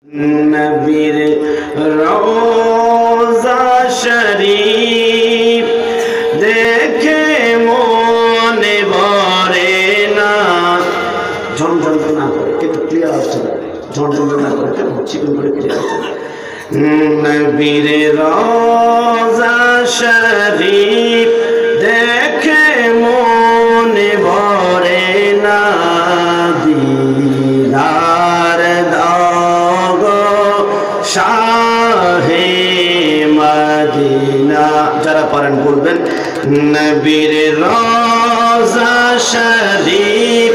নবীর রওজা শরীফ দেখে মনে ভরে না। ঝনঝন না করে কিন্তু ক্লিয়ার হচ্ছে না, ঝনঝন না করে কেন চিকন করে ক্লিয়ার হচ্ছে না। নবীর রওজা শরীফ দেখে মনে ভরে না। দিদার শাহে মদিনা, যারা পারেন বলবেন নবীর রওজা শরীফ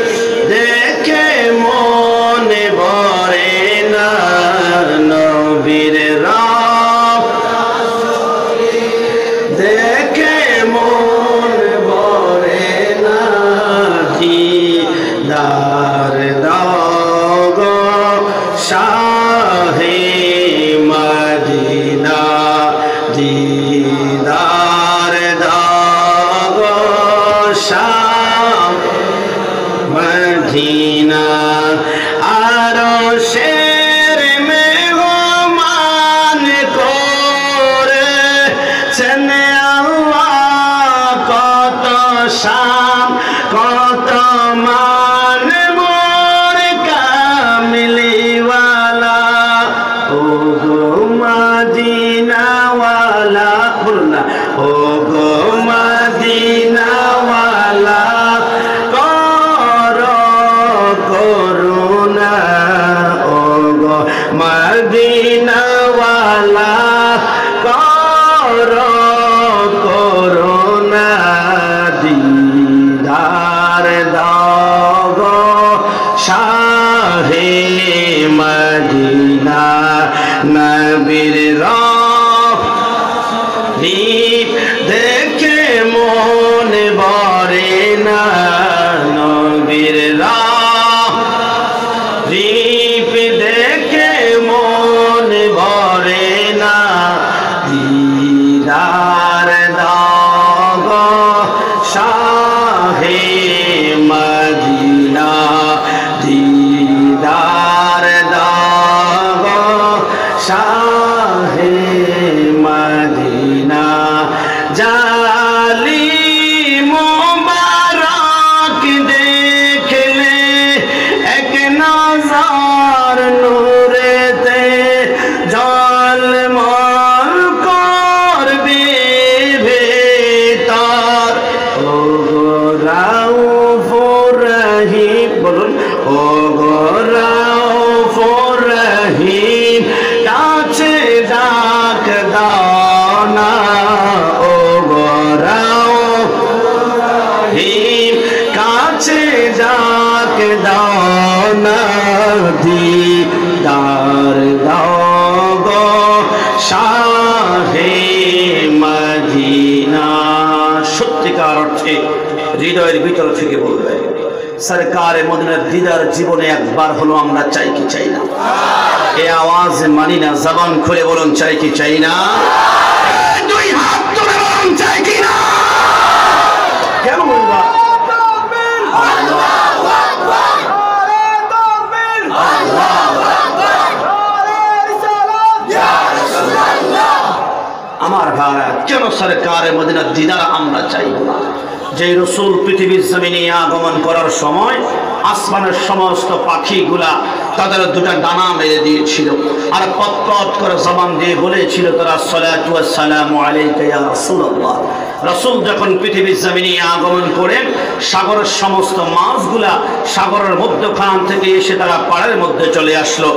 দেখে মনে ভরে না। নবীর রওজা দেখে মনে ভরে না। দিদার দাও শাহে মদিনা, দিদার দাও শাহে মদিনা। আরশের মেহমান করেছেন আল্লাহ, কত শান কত মান মোর কামলিওয়ালা। ও গো মদিনাওয়ালা, বলুন না, ও গো মদিনাওয়ালা করো করুণা। ও গো মদিনাওয়ালা করো করুণা। দিদার দাও গো শাহে মদিনা। নবীর রওজা দেখে মনে ভরে না। নবীর রওজা দেখে মনে ভরে না। দিদার দাও গো শাহে মদিনা, দিদার দাও গো শাহে মদিনা। জালি মুবারক দেখলে এক নজর নূরেতে ঝলমল করবে ভেতর। ও গো রাউফুর রহিম, বলুন, ও গো রাউফুর রহিম কাছে ডাক দাও না। ও গো রাউফুর রহিম কাছে ডাক দাও না। দিদার দাও গো শাহে মদিনা। সত্যিকার অর্থে হৃদয়ের ভিতর থেকে বলবে সরকারে মদিনার দিদার জীবনে একবার হলো আমরা চাই কি চাই না? এ আওয়াজ মানি না, জবান খুলে বলুন চাই কি চাই না? দুই হাত তুলে বলুন চাই কি না? কেন বলবা? আমার ভাইরা, কেন সরকারে মদিনার দিদার আমরা চাইব না? যে রসুল পৃথিবীর জমিনে আগমন করার সময় আসমানের সমস্ত পাখিগুলা তাদের দুটা ডানা মেরে দিয়েছিল আর পট পট করে জবান দিয়ে বলেছিল তারা সালাতু ওয়াস সালামু আলাইকা ইয়া রাসূলুল্লাহ। রসুল যখন পৃথিবীর জমিনে আগমন করেন সাগরের সমস্ত মাছগুলা সাগরের মধ্যখান থেকে এসে তারা পাড়ের মধ্যে চলে আসলো।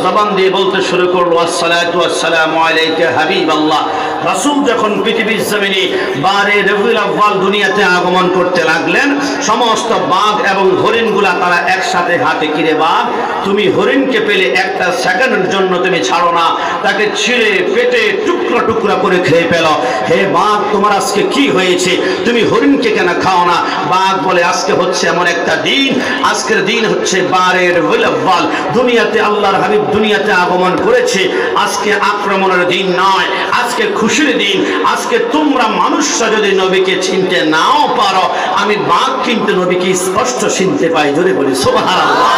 জবান দিয়ে বলতে শুরু করলো আসসালাতু ওয়াস সালামু আলাইকা হাবিবাল্লাহ। রসুল যখন পৃথিবীর জমিনে 12 রবিউল আউয়াল দুনিয়াতে আগমন করতে লাগলেন, সমস্ত বাঘ এবং হরিণগুলা তারা একসাথে হাতে কিরে, বাঘ তুমি হরিণকে পেলে একটা সেকেন্ডের জন্য তুমি ছাড়ো না, তাকে ছিঁড়ে পেটে টুকরা টুকরা করে খেয়ে ফেলো। হে বাঘ, তোমার আজকে কি হয়েছে? তুমি হরিণকে কেন খাও না? বাঘ বলে আজকে হচ্ছে এমন একটা দিন, আজকের দিন হচ্ছে 12 রবিউল আউয়াল, দুনিয়াতে আল্লাহর হাবিব দুনিয়াতে আগমন করেছে। আজকে আক্রমণের দিন নয়, আজকে খুশির দিন। আজকে তোমরা মানুষরা যদি নবীকে চিনতে নাও পারো, আমি বাঘ কিন্তু নবীকে স্পষ্ট চিনতে পাই। জোরে বলি সুবহানাল্লাহ।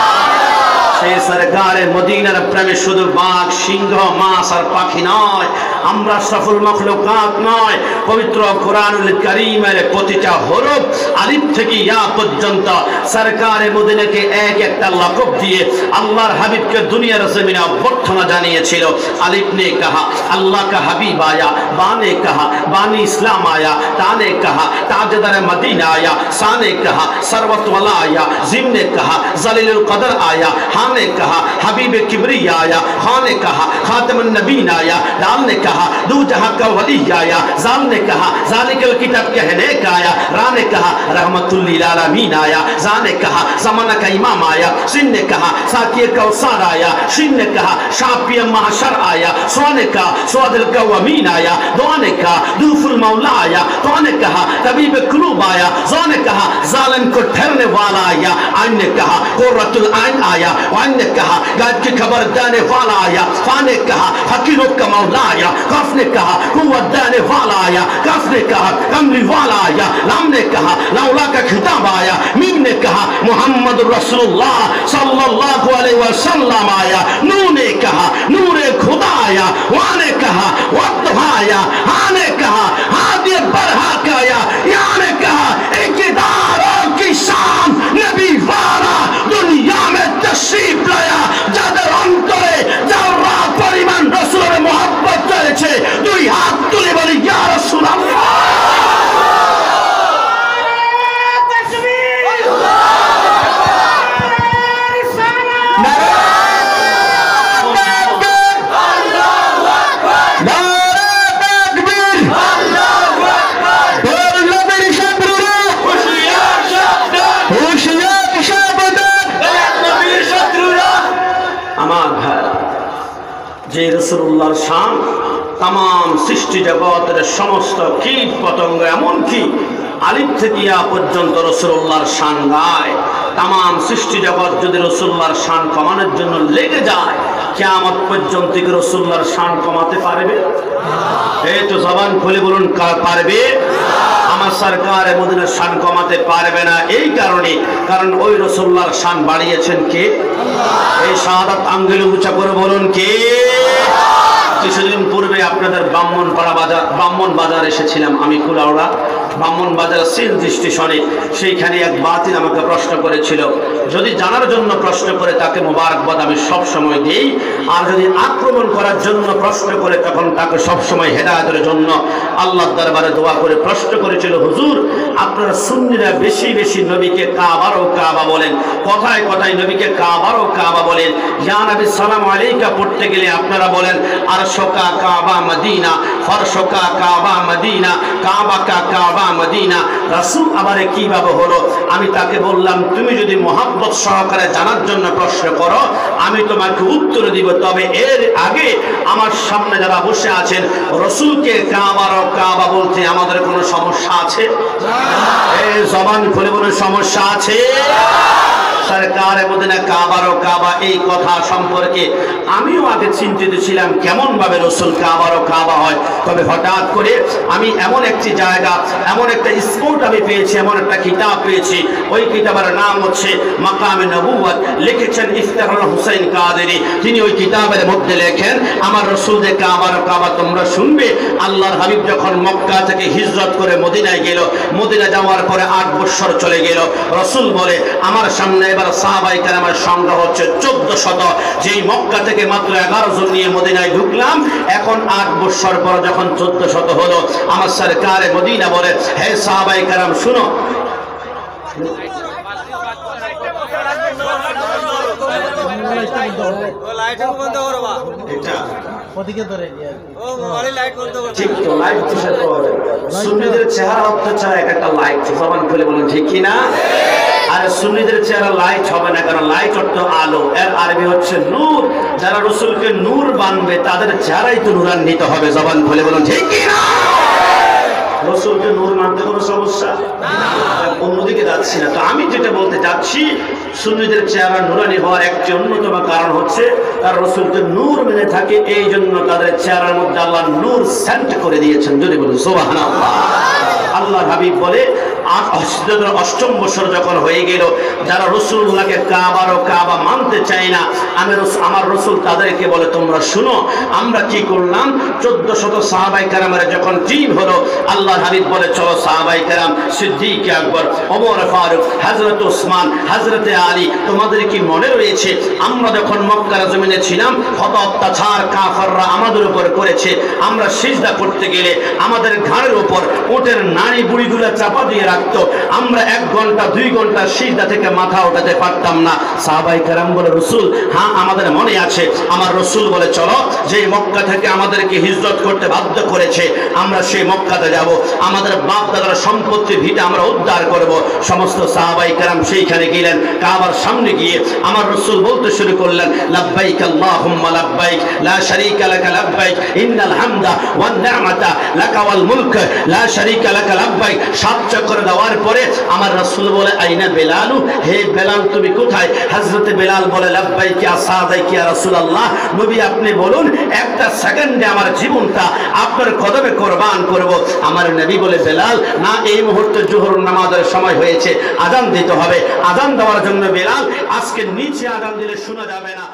সেই সরকারে মদিনার প্রেমে শুধু বাঘ, সিংহ, মাছ আর পাখি নয়, আমরা আশরাফুল মাখলুকাত নয়, পবিত্র কোরআনুল কারীমের প্রতিটা হরফ আলিফ থেকে ইয়া পর্যন্ত সরকারে মদিনাকে এক একটা লকব দিয়ে আল্লাহর হাবিবকে দুনিয়ার জমিনে অভ্যর্থনা জানিয়েছিল। আলিফ ने कहा अल्लाह का हबीब आया, बा ने कहा बानी इस्लाम आया, ता ने कहा ताजदार मदीना आया, सा ने कहा सरवत वाला आया, जिम ने कहा जलीलुल कदर आया, हा ने कहा हबीब किबरिया आया, खा ने कहा खातमुन नबीन आया, दाल ने कहा दू जहां का वली आया, जाल ने कहा जालिकल किताब कहने का आया, रा ने कहा रहमतुल लिल आलमीन आया, जा ने कहा ज़माना का इमाम आया, सिन ने कहा साकिए कौसर आया, शिन ने कहा शाफिए महशर आया, सवा ने कहा स्वादिल का अमीन आया, दुआ ने कहा दूफुल मौला आया, तो ने कहा तबीब कुलूब आया, ज़ा ने कहा जालिम को ठहरने वाला आया, आइन ने कहा कुर्रतुल आइन आया, वाइन ने कहा गायब की खबर देने वाला आया, फा ने कहा फकीरों का मौला आया, कफ ने कहा कुव्वत देने वाला आया, कफ ने कहा कमली वाला आया, लाम ने कहा लौला का खिताब आया, मीम ने कहा मुहम्मद रसूलुल्लाह सल्लल्लाहु अलैहि वसल्लम आया, नू ने कहा नूरे खुदा आया, वा ने कहा वत्तहा आया, हा ने कहा हादी बरहक आया, या ने कहा इक़्तिदारों की शान नबी वाला दुनिया में तशरीफ लाया, যাদের অন্তরে যারা পরিমাণ রাসূলের মহব্বত রয়েছে দুই হাত তুলে বলি ইয়া রাসূলুল্লাহ। যে রাসূলুল্লাহর শান তাম সৃষ্টি জগতের সমস্ত কীট পতঙ্গ এমনকি আলিফ থেকে ইয়া পর্যন্ত রাসূলুল্লাহর শান গায়। তাম সৃষ্টি জগৎ যদি রাসূলুল্লাহর শান কমানোর জন্য লেগে যায়, কিয়ামত পর্যন্ত কি রাসূলুল্লাহর শান কমাতে পারবে? এই তো জবান খুলে বলুন, পারবে? আমার সরকারে মদিনার শান কমাতে পারবে না। এই কারণে, কারণ ওই রাসূলুল্লাহর শান বাড়িয়েছেন কে? এই শাহাদাত আঙ্গুল উঁচা করে বলুন কে? কিছুদিন পূর্বে আপনাদের ব্রাহ্মণ বাজার এসেছিলাম আমি, কুলাউড়া ব্রাহ্মণ বাজার সিএনজি স্টেশনে। সেইখানে এক বাতিল আমাকে প্রশ্ন করেছিল, যদি জানার জন্য প্রশ্ন করে তাকে মোবারকবাদ আমি সব সময় দেই, আর যদি আক্রমণ করার জন্য প্রশ্ন করে তখন তাকে সব সময় হেদায়েতের জন্য আল্লাহর দরবারে দোয়া করে প্রশ্ন করেছিল, হুজুর আপনারা সুন্নিরা বেশি বেশি নবীকে কাবারও কাবা বলেন, কথায় কথায় নবীকে কাবারও কাবা বলেন, ইয়া নবী সালাম আলাইকা পড়তে গেলে আপনারা বলেন আরশকা কাবা মদিনা, ফরশকা কাবা মদিনা, কাবা কা কাবা মদিনা। রাসূল আবার কিভাবে হলো? আমি তাকে বললাম, তুমি যদি মহব্বত সহকারে জানার জন্য প্রশ্ন করো আমি তোমাকে উত্তর দিব, তবে এর আগে আমার সামনে যারা বসে আছেন রাসূলকে কাবারও কাবা বলতে আমাদের কোনো সমস্যা আছে? এই জবান খুলে বলুন, সমস্যা আছে? সরকারে মদিনা কাবারও কাবা, এই কথা সম্পর্কে আমিও আগে চিন্তিত ছিলাম কেমন ভাবে রাসূল কাবারও কাবা হয়। তবে হঠাৎ করে আমি এমন একটি জায়গা, এমন একটা স্পট আমি পেয়েছি, এমন একটা কিতাব পেয়েছি। ওই কিতাবের নাম হচ্ছে মাকামে নবুয়ত, লিখেছেন ইফতেখার হুসাইন কাদেরী। তিনি ওই কিতাবের মধ্যে লেখেন, আমার রাসূল যে কাবারও কাবা তোমরা শুনবে, আল্লাহর হাবিব যখন মক্কা থেকে হিজরত করে মদিনায় গেল, মদিনা যাওয়ার পরে 8 বছর চলে গেল। রাসূল বলে আমার সামনে এবার সাহাবায়ে কেরামের সংখ্যা হচ্ছে 1400, যেই মক্কা থেকে মাত্র 11 জন নিয়ে মদিনায় ঢুকলাম, এখন 8 বছর পর যখন 1400 হলো, আমার সরকারে মদিনা বলে, হে সাহাবায়ে কেরাম শুনো, সুন্নিদের চেহারা হতে চায় একটা লাইট, জবান খুলে বলুন ঠিক কিনা? আর সুন্নিদের চেহারা লাইট হবে না, কারণ লাইট অর্থ আলো, এর আরবি হচ্ছে নূর। যারা রাসূলকে নূর বানবে তাদের চেহারাই তো নূরান্বিত হবে, জবান খুলে বলুন ঠিক কিনা? রাসূলকে নূর মানতে কোনো সমস্যা অন্যদিকে যাচ্ছি না। তো আমি যেটা বলতে চাচ্ছি, সুন্নিদের চেহারা নূরানি হওয়ার একটি অন্যতম কারণ হচ্ছে তারা রাসূলকে নূর মেনে থাকে, এই জন্য তাদের চেহারার মধ্যে আল্লাহ নূর সেন্ট করে দিয়েছেন। যদি বলুন সুবহানাল্লাহ। আল্লাহর হাবিব বলে হিজরতের 8ম বছর যখন হয়ে গেল, যারা রাসূলুল্লাহকে কাবা মানতে চায় না, আমার রাসূল তাদেরকে বলে তোমরা শুনো আমরা কি করলাম। 1400 সাহাবায়ে কেরামের যখন টিম হলো, আল্লাহর হাবিব বলে চলো সাহাবায়ে কেরাম, সিদ্দিক আকবর, ওমর ফারুক, হযরত ওসমান, হযরত আলী, তোমাদের কি মনে রয়েছে আমরা যখন মক্কার জমিনে ছিলাম কত অত্যাচার কাফাররা আমাদের উপর করেছে। আমরা সিজদা করতে গেলে আমাদের ঘাড়ের উপর উটের নাড়ি বুড়িগুলো চাপা দিয়ে রাখতো, আমরা 1 ঘন্টা 2 ঘন্টা সিজদা থেকে মাথা ওঠাতে পারতাম না। সাহাবায়ে কেরাম বলে রাসূল হ্যাঁ আমাদের মনে আছে। আমার রাসূল বলে চলো, যে মক্কা থেকে আমাদেরকে হিজরত করতে বাধ্য করেছে আমরা সেই মক্কাতে যাব, আমাদের বাপ দাদার সম্পত্তি ভিটা আমরা উদ্ধার করব। সমস্ত সাহাবায়ে কেরাম সেইখানে গেলেন। কাবার সামনে গিয়ে আমার রাসূল বলতে শুরু করলেন লাব্বাইক আল্লাহুম্মা লাব্বাইক লা শারীকা লাকা লাব্বাইক ইন্নাল হামদা ওয়ান নি'মাতা লাকা ওয়াল মুলক লা শারীকা লাকা লাব্বাইক। 7 চক্কর দেওয়ার পরে আমার রাসূল বলে আইনা বেলালু, হে বেলাল তুমি কোথায়? হযরত বেলাল বলে লাব্বাইক ইয়া সাদাইক ইয়া রাসূলুল্লাহ, নবী আপনি বলুন একটা সেকেন্ডে আমার জীবনটা আপনার কদমে কুরবান করব। আমার নবী বলে বেলাল না, এই মুহূর্তে জোহর নামাজের সময় হয়েছে, আযান দিতে হবে। আযান দেওয়ার জন্য বেলাল আজকে নিচে আযান দিলে শোনা যাবে না।